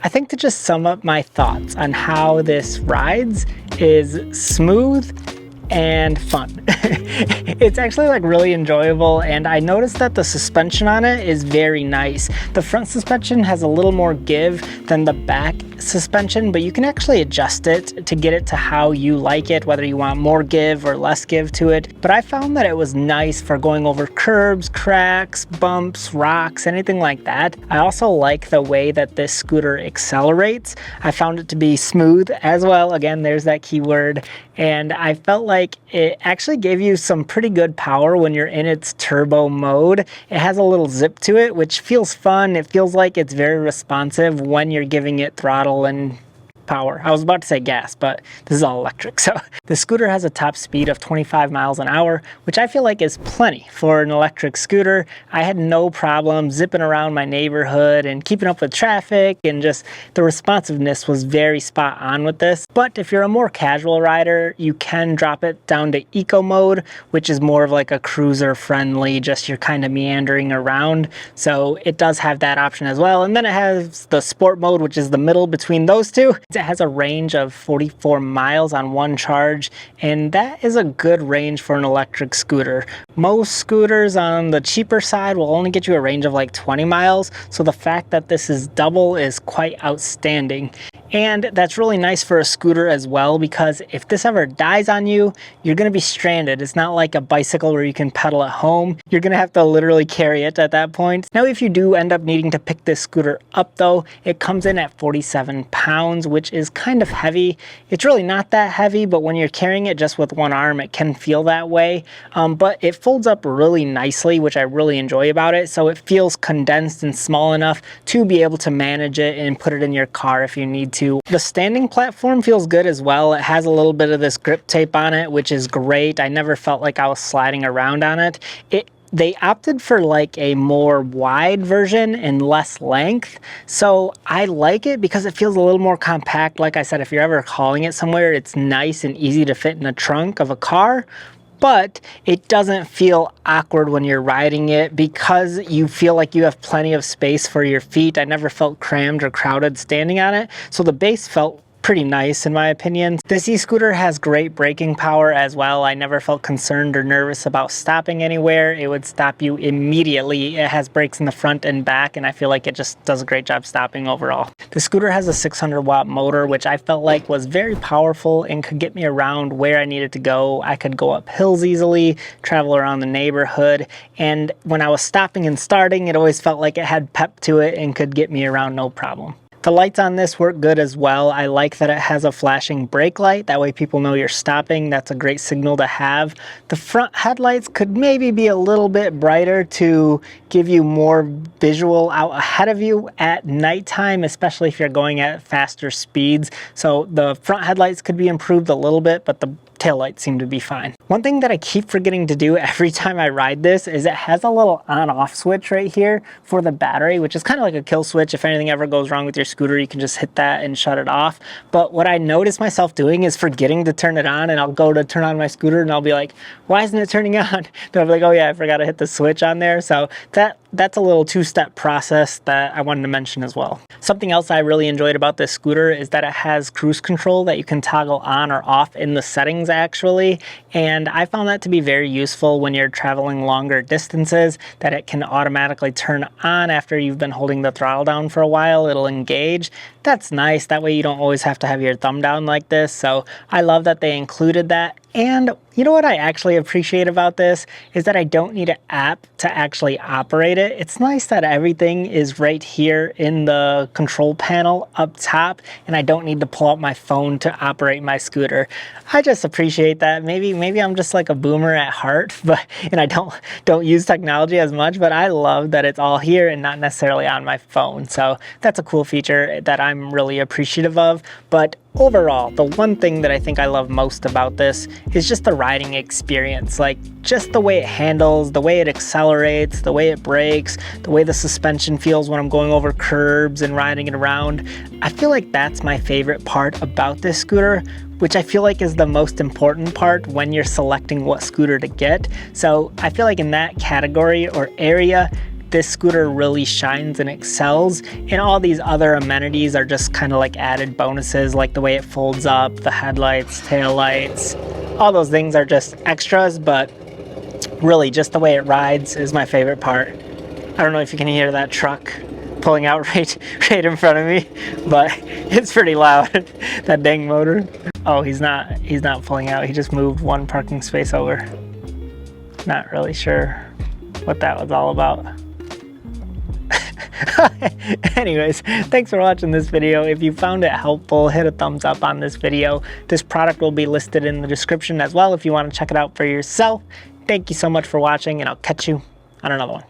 I think to just sum up my thoughts on how this rides is smooth and fun. It's actually like really enjoyable, and I noticed that the suspension on it is very nice. The front suspension has a little more give than the back suspension, but you can actually adjust it to get it to how you like it, whether you want more give or less give to it. But I found that it was nice for going over curbs, cracks, bumps, rocks, anything like that. I also like the way that this scooter accelerates. I found it to be smooth as well. Again, there's that keyword. And I felt like it actually gave you some pretty good power when you're in its turbo mode. It has a little zip to it, which feels fun. It feels like it's very responsive when you're giving it throttle and power. I was about to say gas, but this is all electric. So the scooter has a top speed of 25 miles an hour, which I feel like is plenty for an electric scooter. I had no problem zipping around my neighborhood and keeping up with traffic, and just the responsiveness was very spot on with this. But if you're a more casual rider, you can drop it down to eco mode, which is more of like a cruiser friendly, just you're kind of meandering around. So it does have that option as well. And then it has the sport mode, which is the middle between those two. It has a range of 44 miles on one charge, and that is a good range for an electric scooter. Most scooters on the cheaper side will only get you a range of like 20 miles, so the fact that this is double is quite outstanding. And that's really nice for a scooter as well, because if this ever dies on you, you're going to be stranded. It's not like a bicycle where you can pedal at home. You're going to have to literally carry it at that point. Now, if you do end up needing to pick this scooter up though, it comes in at 47 pounds, which is kind of heavy. It's really not that heavy, but when you're carrying it just with one arm, it can feel that way. But it folds up really nicely, which I really enjoy about it. So it feels condensed and small enough to be able to manage it and put it in your car if you need to. The standing platform feels good as well. It has a little bit of this grip tape on it, which is great. I never felt like I was sliding around on it. They opted for like a more wide version and less length. So I like it because it feels a little more compact. Like I said, if you're ever hauling it somewhere, it's nice and easy to fit in the trunk of a car. But it doesn't feel awkward when you're riding it because you feel like you have plenty of space for your feet. I never felt crammed or crowded standing on it. So the base felt pretty nice in my opinion. This e-scooter has great braking power as well. I never felt concerned or nervous about stopping anywhere. It would stop you immediately. It has brakes in the front and back, and I feel like it just does a great job stopping overall. The scooter has a 600-watt motor, which I felt like was very powerful and could get me around where I needed to go. I could go up hills easily, travel around the neighborhood, and when I was stopping and starting, it always felt like it had pep to it and could get me around no problem. The lights on this work good as well. I like that it has a flashing brake light. That way people know you're stopping. That's a great signal to have. The front headlights could maybe be a little bit brighter to give you more visual out ahead of you at nighttime, especially if you're going at faster speeds. So the front headlights could be improved a little bit, but the taillights seem to be fine. One thing that I keep forgetting to do every time I ride this is it has a little on-off switch right here for the battery, which is kind of like a kill switch. If anything ever goes wrong with your scooter, you can just hit that and shut it off. But what I notice myself doing is forgetting to turn it on, and I'll go to turn on my scooter and I'll be like, why isn't it turning on? Then I'll be like, oh yeah, I forgot to hit the switch on there. So that's a little two-step process that I wanted to mention as well. Something else I really enjoyed about this scooter is that it has cruise control that you can toggle on or off in the settings actually, and I found that to be very useful when you're traveling longer distances, that it can automatically turn on after you've been holding the throttle down for a while. It'll engage. That's nice. That way you don't always have to have your thumb down like this. So I love that they included that. And you know what I actually appreciate about this is that I don't need an app to actually operate it. It's nice that everything is right here in the control panel up top, and I don't need to pull out my phone to operate my scooter. I just appreciate that. Maybe I'm just like a boomer at heart, and I don't use technology as much, but I love that it's all here and not necessarily on my phone. So that's a cool feature that I'm really appreciative of. But overall, the one thing that I think I love most about this is just the riding experience. Like just the way it handles, the way it accelerates, the way it brakes, the way the suspension feels when I'm going over curbs and riding it around. I feel like that's my favorite part about this scooter, which I feel like is the most important part when you're selecting what scooter to get. So I feel like in that category or area, this scooter really shines and excels, and all these other amenities are just kind of like added bonuses, like the way it folds up, the headlights, tail lights, all those things are just extras, but really just the way it rides is my favorite part. I don't know if you can hear that truck pulling out right in front of me, but it's pretty loud, that dang motor. Oh, he's not pulling out, he just moved one parking space over. Not really sure what that was all about. Anyways, thanks for watching this video. If you found it helpful, hit a thumbs up on this video. This product will be listed in the description as well if you want to check it out for yourself. Thank you so much for watching, and I'll catch you on another one.